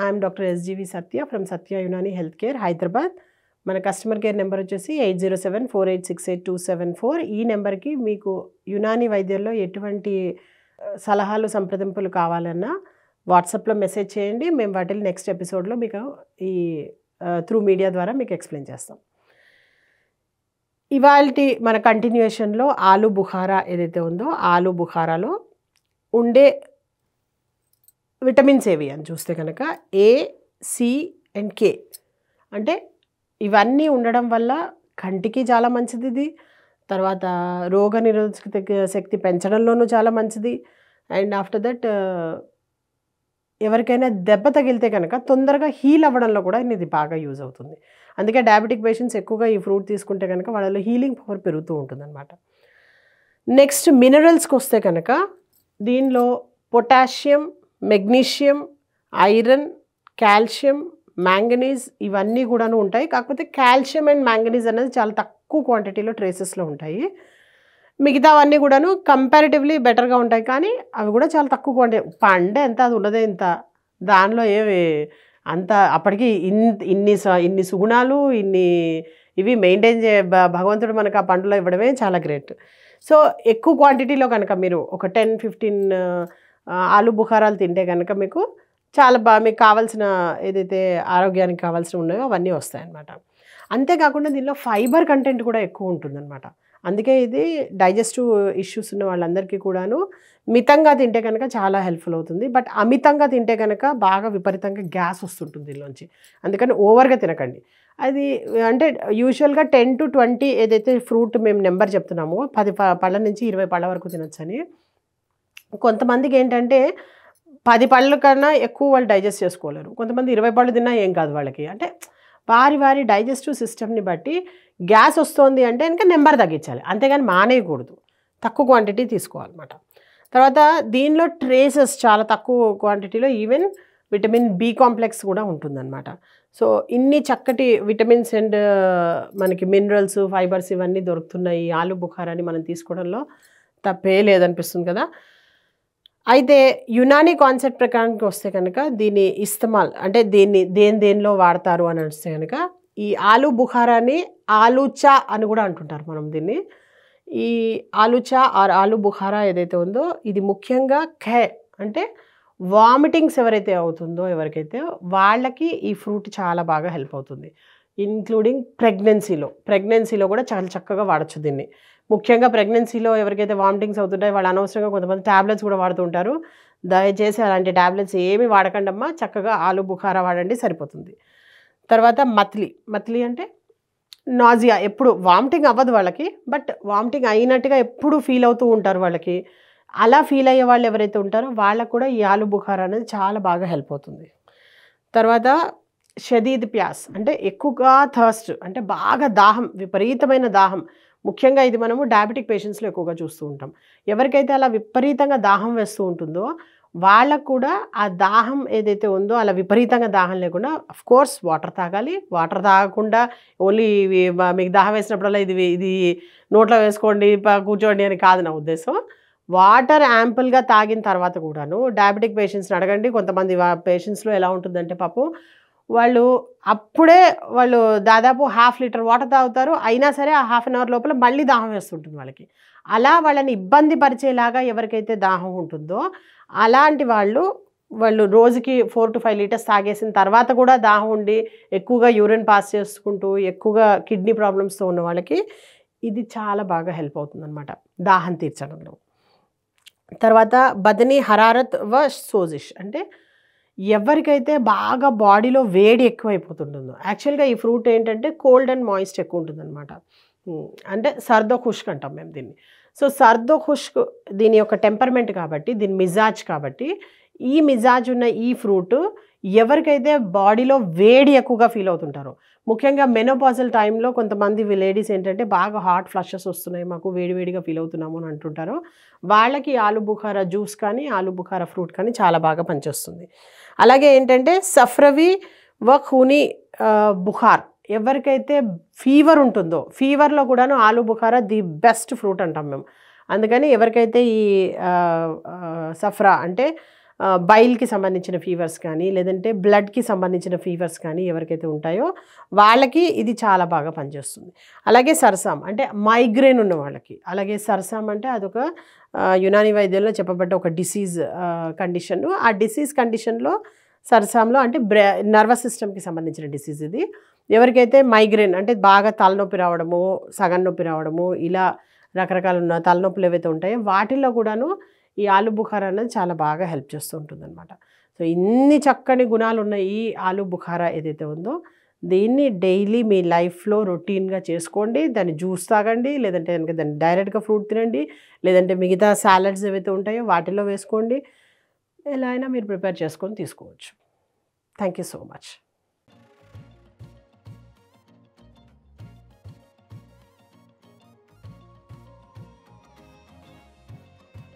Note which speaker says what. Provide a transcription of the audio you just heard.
Speaker 1: I'm doctor SGV Satya from Satya Unani health care Hyderabad. మన customer care number వచ్చేసి 8074868274. ఈ నెంబర్కి మీకు యునాని వైద్యంలో ఎటువంటి సలహాలు సంప్రదింపులు కావాలన్నా వాట్సాప్లో మెసేజ్ చేయండి. మేము వాటిని నెక్స్ట్ ఎపిసోడ్లో మీకు ఈ త్రూ మీడియా ద్వారా మీకు ఎక్స్ప్లెయిన్ చేస్తాం. ఇవాల్టి మన కంటిన్యూషన్లో ఆలు బుఖారా ఏదైతే ఉందో ఆలు బుఖారాలో ఉండే విటమిన్స్ ఏవి అని చూస్తే కనుక ఏ, సి అండ్ కే. అంటే ఇవన్నీ ఉండడం వల్ల కంటికి చాలా మంచిది ఇది. తర్వాత రోగ నిరోధక శక్తి పెంచడంలోనూ చాలా మంచిది. అండ్ ఆఫ్టర్ దట్ ఎవరికైనా దెబ్బ తగిలితే కనుక తొందరగా హీల్ అవ్వడంలో కూడా ఇది బాగా యూజ్ అవుతుంది. అందుకే డయాబెటిక్ పేషెంట్స్ ఎక్కువగా ఈ ఫ్రూట్ తీసుకుంటే కనుక వాళ్ళలో హీలింగ్ పవర్ పెరుగుతూ ఉంటుందన్నమాట. నెక్స్ట్ మినరల్స్కి వస్తే కనుక దీనిలో potassium, magnesium, iron, calcium, manganese ఇవన్నీ కూడాను ఉంటాయి. కాకపోతే కాల్షియం అండ్ మ్యాంగనీస్ అనేది చాలా తక్కువ క్వాంటిటీలో ట్రేసెస్లో ఉంటాయి. మిగతావన్నీ కూడాను కంపారిటివ్లీ బెటర్గా ఉంటాయి, కానీ అవి కూడా చాలా తక్కువ క్వాంటిటీ. పండే ఎంత అది ఉన్నదే ఇంత, దానిలో ఏవి అంత అప్పటికి ఇన్ని సుగుణాలు ఇవి మెయింటైన్ భగవంతుడు మనకు ఆ పండులో ఇవ్వడమే చాలా గ్రేట్. సో ఎక్కువ క్వాంటిటీలో కనుక మీరు ఒక 10-15 ఆలు బుఖారాలు తింటే కనుక మీకు చాలా మీకు కావాల్సిన ఏదైతే ఆరోగ్యానికి కావాల్సిన ఉన్నాయో అవన్నీ వస్తాయన్నమాట. అంతేకాకుండా దీనిలో ఫైబర్ కంటెంట్ కూడా ఎక్కువ ఉంటుందన్నమాట. అందుకే ఇది డైజెస్టివ్ ఇష్యూస్ ఉన్న వాళ్ళందరికీ కూడాను మితంగా తింటే కనుక చాలా హెల్ప్ఫుల్ అవుతుంది. బట్ అమితంగా తింటే కనుక బాగా విపరీతంగా గ్యాస్ వస్తుంటుంది దీనిలోంచి. అందుకని ఓవర్గా తినకండి. అది అంటే యూజువల్గా 10-20 ఏదైతే ఫ్రూట్ మేము నెంబర్ చెప్తున్నామో 10 పళ్ళ నుంచి 20 పళ్ళ వరకు తినొచ్చని. కొంతమందికి ఏంటంటే 10 పళ్ళ కన్నా ఎక్కువ వాళ్ళు డైజెస్ట్ చేసుకోలేరు. కొంతమంది 20 పళ్ళు తిన్నా ఏం కాదు వాళ్ళకి. అంటే వారి డైజెస్టివ్ సిస్టమ్ని బట్టి గ్యాస్ వస్తుంది అంటే ఇంకా నెంబర్ తగ్గించాలి, అంతేగాని మానేయకూడదు. తక్కువ క్వాంటిటీ తీసుకోవాలన్నమాట. తర్వాత దీనిలో ట్రేసెస్ చాలా తక్కువ క్వాంటిటీలో ఈవెన్ విటమిన్ బి కాంప్లెక్స్ కూడా ఉంటుందన్నమాట. సో ఇన్ని చక్కటి విటమిన్స్ అండ్ మనకి మినరల్స్, ఫైబర్స్ ఇవన్నీ దొరుకుతున్నాయి ఆలు బుఖారాని మనం తీసుకోవడంలో తప్పే లేదనిపిస్తుంది కదా. అయితే యునానీ కాన్సెప్ట్ ప్రకారానికి వస్తే కనుక దీని ఇస్తమాల్ అంటే దేనిలో వాడతారు అని వస్తే కనుక ఈ ఆలు బుఖారాని ఆలూచా అని కూడా అంటుంటారు మనం దీన్ని. ఈ ఆలూచా ఆర్ ఆలు బుఖారా ఏదైతే ఉందో ఇది ముఖ్యంగా అంటే వామిటింగ్స్ ఎవరైతే అవుతుందో ఎవరికైతే వాళ్ళకి ఈ ఫ్రూట్ చాలా బాగా హెల్ప్ అవుతుంది. ఇంక్లూడింగ్ ప్రెగ్నెన్సీలో కూడా చాలా చక్కగా వాడచ్చు దీన్ని. ముఖ్యంగా ప్రెగ్నెన్సీలో ఎవరికైతే వామిటింగ్స్ అవుతుంటాయో వాళ్ళు అనవసరంగా కొంతమంది ట్యాబ్లెట్స్ కూడా వాడుతుంటారు. దయచేసి అలాంటి ట్యాబ్లెట్స్ ఏమీ వాడకండి అమ్మా, చక్కగా ఆలు బుఖారా వాడండి సరిపోతుంది. తర్వాత మత్లీ అంటే నాజియా, ఎప్పుడు వామిటింగ్ అవ్వదు వాళ్ళకి, బట్ వామిటింగ్ అయినట్టుగా ఎప్పుడు ఫీల్ అవుతూ ఉంటారు వాళ్ళకి. అలా ఫీల్ అయ్యే వాళ్ళు ఎవరైతే ఉంటారో వాళ్ళకు కూడా ఈ ఆలు బుఖారా అనేది చాలా బాగా హెల్ప్ అవుతుంది. తర్వాత షదీద్ ప్యాస్ అంటే ఎక్కువగా థర్స్ట్ అంటే బాగా దాహం, విపరీతమైన దాహం. ముఖ్యంగా ఇది మనము డయాబెటిక్ పేషెంట్స్లో ఎక్కువగా చూస్తూ ఉంటాం. ఎవరికైతే అలా విపరీతంగా దాహం వేస్తూ ఉంటుందో వాళ్ళకు కూడా ఆ దాహం ఏదైతే ఉందో అలా విపరీతంగా దాహం లేకుండా కోర్స్ వాటర్ తాగాలి. వాటర్ తాగకుండా ఓన్లీ మీకు దాహం వేసినప్పుడల్లా ఇది నోట్లో వేసుకోండి కూర్చోండి అని కాదు నా ఉద్దేశం. వాటర్ యాంపుల్గా తాగిన తర్వాత కూడాను డయాబెటిక్ పేషెంట్స్ని అడగండి. కొంతమంది పేషెంట్స్లో ఎలా ఉంటుందంటే పాపం వాళ్ళు దాదాపు 1/2 లీటర్ వాటర్ తాగుతారు, అయినా సరే ఆ 1/2 అన్ అవర్ లోపల మళ్ళీ దాహం వేస్తుంటుంది వాళ్ళకి. అలా వాళ్ళని ఇబ్బంది పరిచేలాగా ఎవరికైతే దాహం ఉంటుందో అలాంటి వాళ్ళు రోజుకి 4-5 లీటర్స్ తాగేసిన తర్వాత కూడా దాహం ఉండి ఎక్కువగా యూరిన్ పాస్ చేసుకుంటూ ఎక్కువగా కిడ్నీ ప్రాబ్లమ్స్తో ఉన్న వాళ్ళకి ఇది చాలా బాగా హెల్ప్ అవుతుందన్నమాట దాహం తీర్చడంలో. తర్వాత బదనీ హరారత్ వ సోజిష్ అంటే ఎవరికైతే బాగా బాడీలో వేడి ఎక్కువైపోతుంటుందో, యాక్చువల్గా ఈ ఫ్రూట్ ఏంటంటే కోల్డ్ అండ్ మాయిస్ట్ ఎక్కువ ఉంటుందన్నమాట. అంటే సర్దో ఖుష్క్ అంటాం మేము దీన్ని. సో సర్దో ఖుష్క్ దీని యొక్క టెంపర్మెంట్ కాబట్టి, దీని మిజాజ్ కాబట్టి, ఈ మిజాజ్ ఉన్న ఈ ఫ్రూట్ ఎవరికైతే బాడీలో వేడి ఎక్కువగా ఫీల్ అవుతుంటారో, ముఖ్యంగా మెనోపాజల్ టైంలో కొంతమంది లేడీస్ ఏంటంటే బాగా హాట్ ఫ్లషెస్ వస్తున్నాయి, మాకు వేడివేడిగా ఫీల్ అవుతున్నాము అని అంటుంటారో వాళ్ళకి ఆలు బుఖారా జ్యూస్ కానీ ఆలు బుఖారా ఫ్రూట్ కానీ చాలా బాగా పనిచేస్తుంది. అలాగే ఏంటంటే సఫ్రవి వ ఖూనీ బుఖార్ ఎవరికైతే ఫీవర్ ఉంటుందో ఫీవర్లో కూడాను ఆలు బుఖారా ది బెస్ట్ ఫ్రూట్ అంటాం మేము. అందుకని ఎవరికైతే ఈ సఫ్రా అంటే బైల్కి సంబంధించిన ఫీవర్స్ కానీ లేదంటే బ్లడ్కి సంబంధించిన ఫీవర్స్ కానీ ఎవరికైతే ఉంటాయో వాళ్ళకి ఇది చాలా బాగా పనిచేస్తుంది. అలాగే సరసాం అంటే మైగ్రేన్ ఉన్న వాళ్ళకి, అలాగే సరసాం అంటే అదొక యునాని వైద్యంలో చెప్పబడ్డ ఒక డిసీజ్ కండిషన్. ఆ డిసీజ్ కండిషన్లో సరసాంలో అంటే నర్వస్ సిస్టమ్కి సంబంధించిన డిసీజ్ ఇది. ఎవరికైతే మైగ్రేన్ అంటే బాగా తలనొప్పి రావడము, సగం నొప్పి రావడము, ఇలా రకరకాల ఉన్న తలనొప్పులు ఏవైతే ఉంటాయో వాటిల్లో కూడాను ఈ ఆలు బుఖారా అనేది చాలా బాగా హెల్ప్ చేస్తూ ఉంటుందన్నమాట. సో ఇన్ని చక్కని గుణాలు ఉన్న ఈ ఆలు బుఖారా ఏదైతే ఉందో దీన్ని డైలీ మీ లైఫ్లో రొటీన్గా చేసుకోండి. దాన్ని జ్యూస్ తాగండి, లేదంటే కనుక దాన్ని డైరెక్ట్గా ఫ్రూట్ తినండి, లేదంటే మిగతా సాలడ్స్ ఏవైతే ఉంటాయో వాటిలో వేసుకోండి. ఎలా అయినా మీరు ప్రిపేర్ చేసుకొని తీసుకోవచ్చు. Thank you so much.